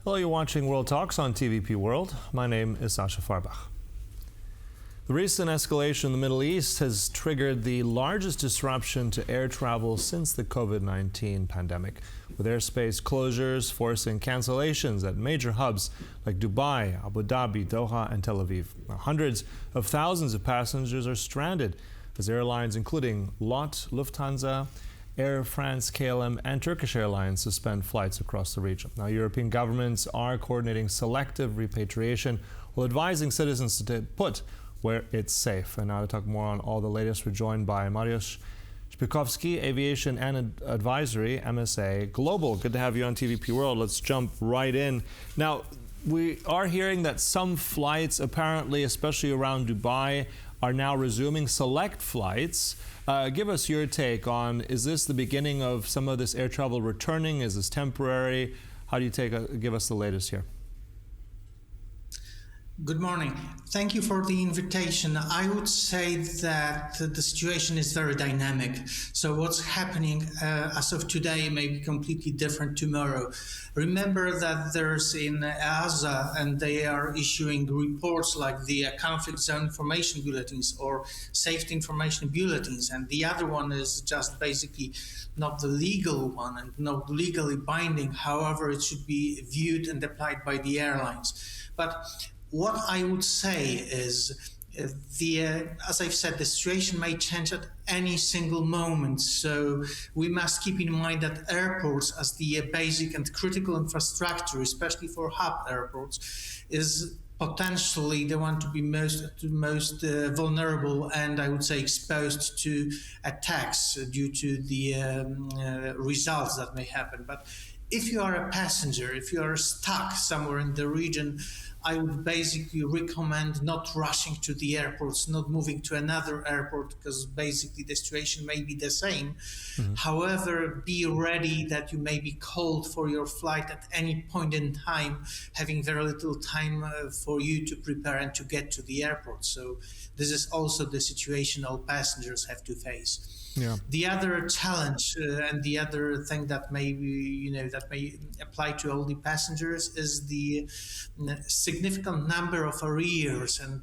Hello, you're watching World Talks on TVP World. My name is Sascha Fahrbach. The recent escalation in the Middle East has triggered the largest disruption to air travel since the COVID-19 pandemic, with airspace closures forcing cancellations at major hubs like Dubai, Abu Dhabi, Doha, and Tel Aviv. Now, hundreds of thousands of passengers are stranded as airlines including LOT, Lufthansa, Air France, KLM, and Turkish Airlines suspend flights across the region. Now, European governments are coordinating selective repatriation while advising citizens to stay put where it's safe. And now to talk more on all the latest, we're joined by Mariusz Szpikowski, Aviation and Advisory, MSA Global. Good to have you on TVP World. Let's jump right in. Now, we are hearing that some flights, apparently, especially around Dubai, are now resuming select flights. Give us your take on, is this the beginning of some of this air travel returning? Is this temporary? How do you give us the latest here? Good morning. Thank you for the invitation. I would say that the situation is very dynamic. So what's happening as of today may be completely different tomorrow. Remember that there's in EASA, and they are issuing reports like the conflict zone information bulletins or safety information bulletins. And the other one is just basically not the legal one and not legally binding. However, it should be viewed and applied by the airlines. But what I would say is, as I've said, the situation may change at any single moment. So we must keep in mind that airports, as the basic and critical infrastructure, especially for hub airports, is potentially the one to be most vulnerable and I would say exposed to attacks due to the results that may happen. But if you are a passenger, if you are stuck somewhere in the region, I would basically recommend not rushing to the airports, not moving to another airport, because basically the situation may be the same. Mm-hmm. However, be ready that you may be called for your flight at any point in time, having very little time for you to prepare and to get to the airport. So this is also the situation all passengers have to face. Yeah. The other challenge and the other thing that may apply to all the passengers is the significant number of arrears and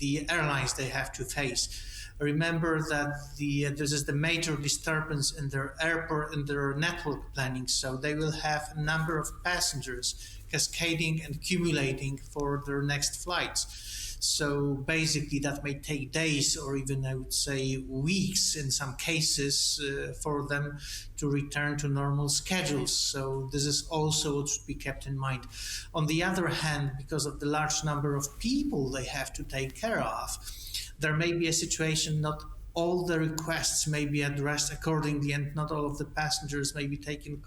the airlines they have to face. Remember that this is the major disturbance in their airport, in their network planning. So they will have a number of passengers cascading and accumulating for their next flights. So basically that may take days or even I would say weeks in some cases for them to return to normal schedules. So this is also what should be kept in mind. On the other hand, because of the large number of people they have to take care of, there may be a situation not all the requests may be addressed accordingly and not all of the passengers may be taken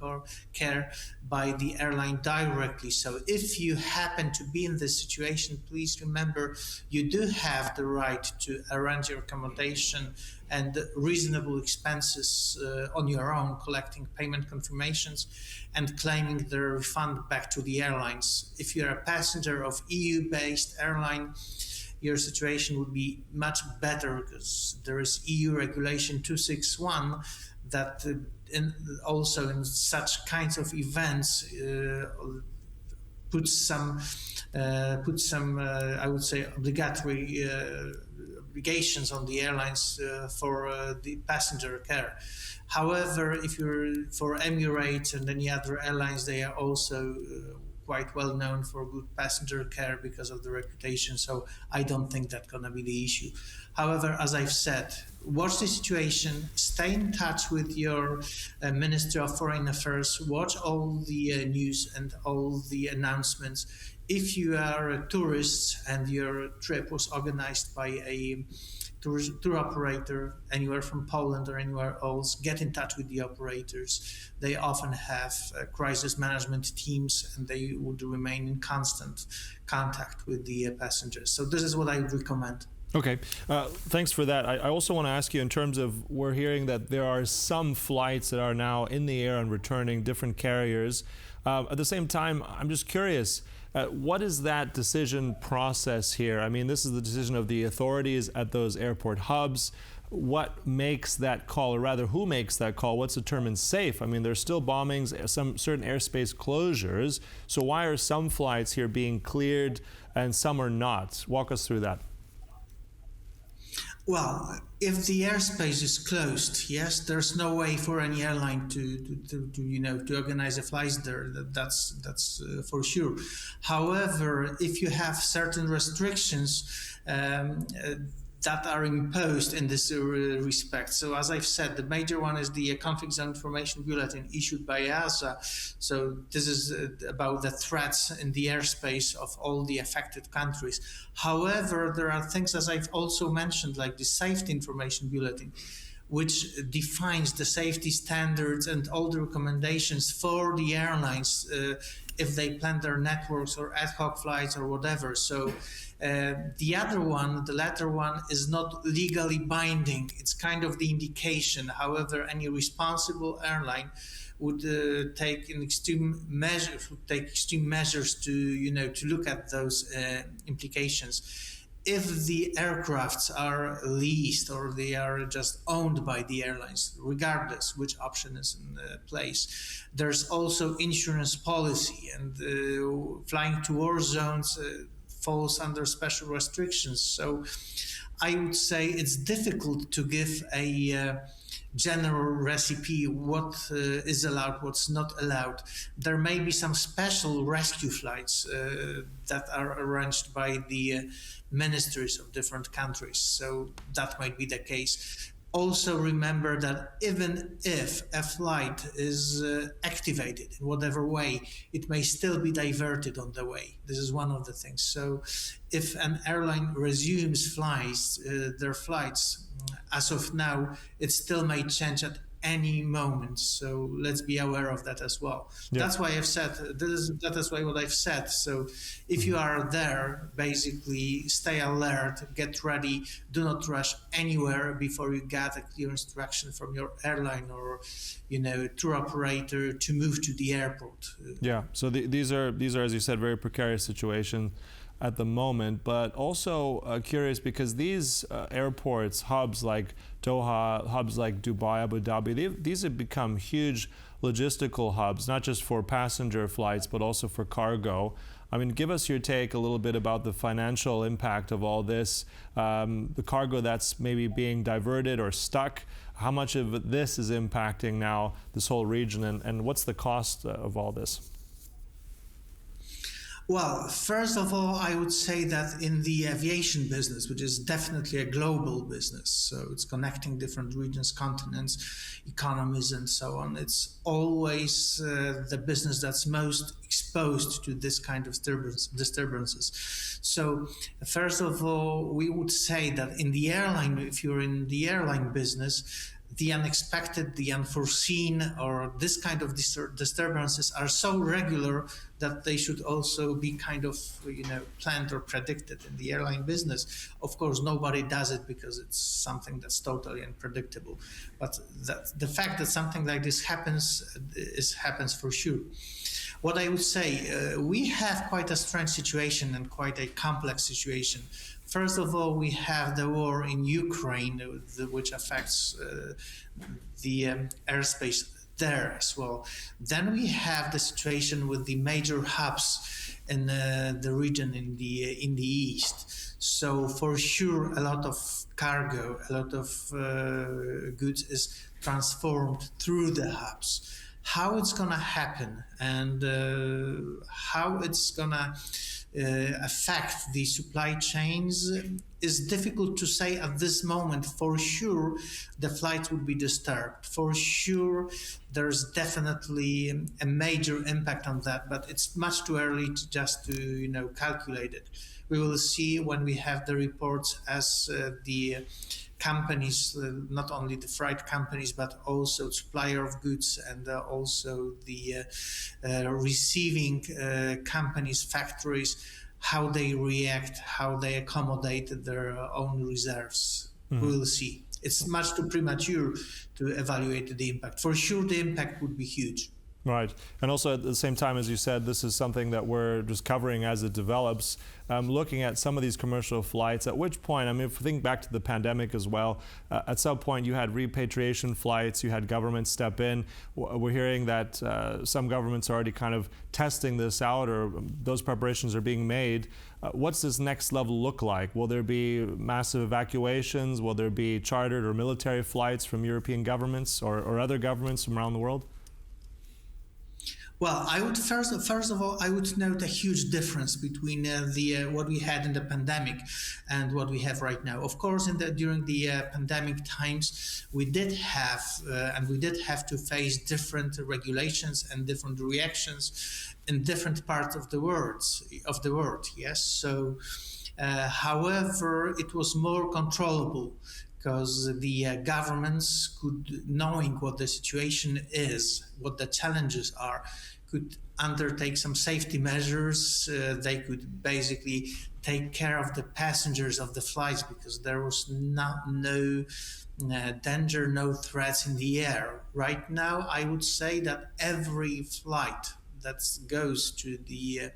care by the airline directly. So if you happen to be in this situation, please remember you do have the right to arrange your accommodation and reasonable expenses on your own, collecting payment confirmations and claiming the refund back to the airlines. If you're a passenger of EU-based airline, your situation would be much better because there is EU regulation 261 that also in such kinds of events puts some I would say obligatory obligations on the airlines for the passenger care. However, if you're for Emirates and any other airlines, they are also quite well known for good passenger care because of the reputation, so I don't think that's going to be the issue. However, as I've said, watch the situation, stay in touch with your Ministry of Foreign Affairs, watch all the news and all the announcements. If you are a tourist and your trip was organized by a tour operator anywhere from Poland or anywhere else, get in touch with the operators. They often have crisis management teams and they would remain in constant contact with the passengers. So this is what I would recommend. Okay, thanks for that. I also want to ask you in terms of, we're hearing that there are some flights that are now in the air and returning, different carriers. At the same time, I'm just curious, what is that decision process here? I mean, this is the decision of the authorities at those airport hubs. what makes that call, or rather who makes that call, what's determined safe? I mean, there's still bombings, some certain airspace closures, so why are some flights here being cleared and some are not? Walk us through that. Well, if the airspace is closed, yes, there's no way for any airline to organize a flight there. That's for sure. However, if you have certain restrictions that are imposed in this respect. So as I've said, the major one is the conflict zone information bulletin issued by EASA. So this is about the threats in the airspace of all the affected countries. However, there are things, as I've also mentioned, like the safety information bulletin, which defines the safety standards and all the recommendations for the airlines if they plan their networks or ad hoc flights or whatever. So the other one, the latter one, is not legally binding. It's kind of the indication. However, any responsible airline would take extreme measures to look at those implications. If the aircrafts are leased or they are just owned by the airlines, regardless which option is in place, there's also insurance policy, and flying to war zones falls under special restrictions. So I would say it's difficult to give a general recipe, what is allowed, what's not allowed. There may be some special rescue flights that are arranged by the ministries of different countries, so that might be the case. Also remember that even if a flight is activated in whatever way, it may still be diverted on the way. This is one of the things. So if an airline resumes their flights, as of now, it still may change at any moment. So let's be aware of that as well. Yeah. That's why I've said, that is why what I've said. So if you are there, basically stay alert, get ready, do not rush anywhere before you get a clear instruction from your airline or, tour operator to move to the airport. Yeah, so these are, as you said, very precarious situations at the moment, but also curious because these airports, hubs like Doha, hubs like Dubai, Abu Dhabi, these have become huge logistical hubs, not just for passenger flights, but also for cargo. I mean, give us your take a little bit about the financial impact of all this, the cargo that's maybe being diverted or stuck. How much of this is impacting now this whole region, and what's the cost of all this? Well, first of all, I would say that in the aviation business, which is definitely a global business, so it's connecting different regions, continents, economies, and so on, it's always the business that's most exposed to this kind of disturbances. So first of all, we would say that in the airline, if you're in the airline business, the unexpected, the unforeseen, or this kind of disturbances are so regular that they should also be kind of, planned or predicted in the airline business. Of course, nobody does it because it's something that's totally unpredictable. But the fact that something like this happens for sure. What I would say, we have quite a strange situation and quite a complex situation. First of all, we have the war in Ukraine, which affects the airspace there as well. Then we have the situation with the major hubs in the region in the east. So for sure, a lot of cargo, a lot of goods is transformed through the hubs. How it's gonna happen and how it's gonna affect the supply chains is difficult to say at this moment. For sure, the flights would be disturbed. For sure, there's definitely a major impact on that, but it's much too early to calculate it. We will see when we have the reports as the companies, not only the freight companies, but also supplier of goods and also the receiving companies, factories, how they react, how they accommodate their own reserves. Mm-hmm. We will see. It's much too premature to evaluate the impact. For sure, the impact would be huge. Right. And also at the same time, as you said, this is something that we're just covering as it develops. Looking at some of these commercial flights, at which point, I mean, if we think back to the pandemic as well, at some point you had repatriation flights, you had governments step in. We're hearing that some governments are already kind of testing this out, or those preparations are being made. What's this next level look like? Will there be massive evacuations? Will there be chartered or military flights from European governments or other governments from around the world? Well, I would first of all, I would note a huge difference between what we had in the pandemic and what we have right now. Of course, during the pandemic times, we did have to face different regulations and different reactions in different parts of the world. Yes, so however, it was more controllable, because the governments could, knowing what the situation is, what the challenges are, could undertake some safety measures. They could basically take care of the passengers of the flights, because there was no danger, no threats in the air. Right now, I would say that every flight that goes to the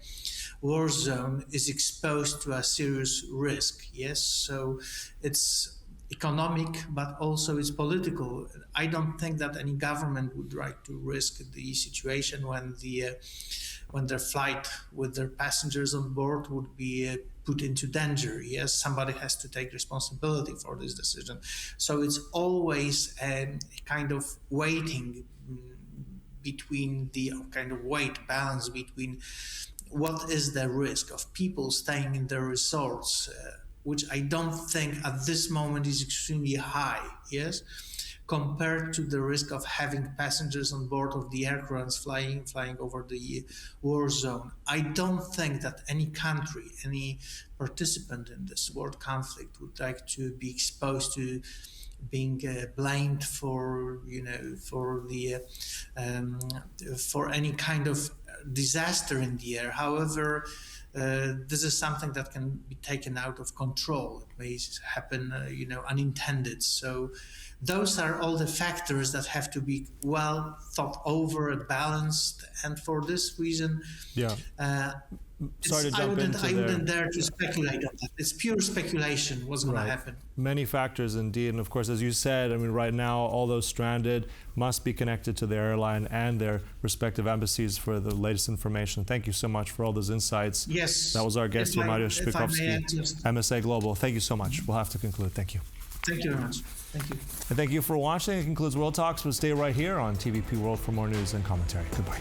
war zone is exposed to a serious risk. Yes, so it's economic, but also it's political. I don't think that any government would like to risk the situation when their flight with their passengers on board would be put into danger. Yes, somebody has to take responsibility for this decision. So it's always a kind of waiting between the kind of weight balance between what is the risk of people staying in their resorts, which I don't think at this moment is extremely high, yes, compared to the risk of having passengers on board of the aircrafts flying over the war zone. I don't think that any country, any participant in this world conflict would like to be exposed to being blamed for any kind of disaster in the air. However, this is something that can be taken out of control. It may happen, unintended. So those are all the factors that have to be well thought over and balanced. And for this reason, Sorry to jump I wouldn't dare to speculate on that. It's pure speculation what's going to happen. Many factors indeed. And of course, as you said, I mean, right now, all those stranded must be connected to the airline and their respective embassies for the latest information. Thank you so much for all those insights. Yes. That was our guest here, Mariusz Szpikowski, MSA Global. Thank you so much. We'll have to conclude. Thank you. Thank you very much. Thank you. And thank you for watching. It concludes World Talks, but stay right here on TVP World for more news and commentary. Goodbye.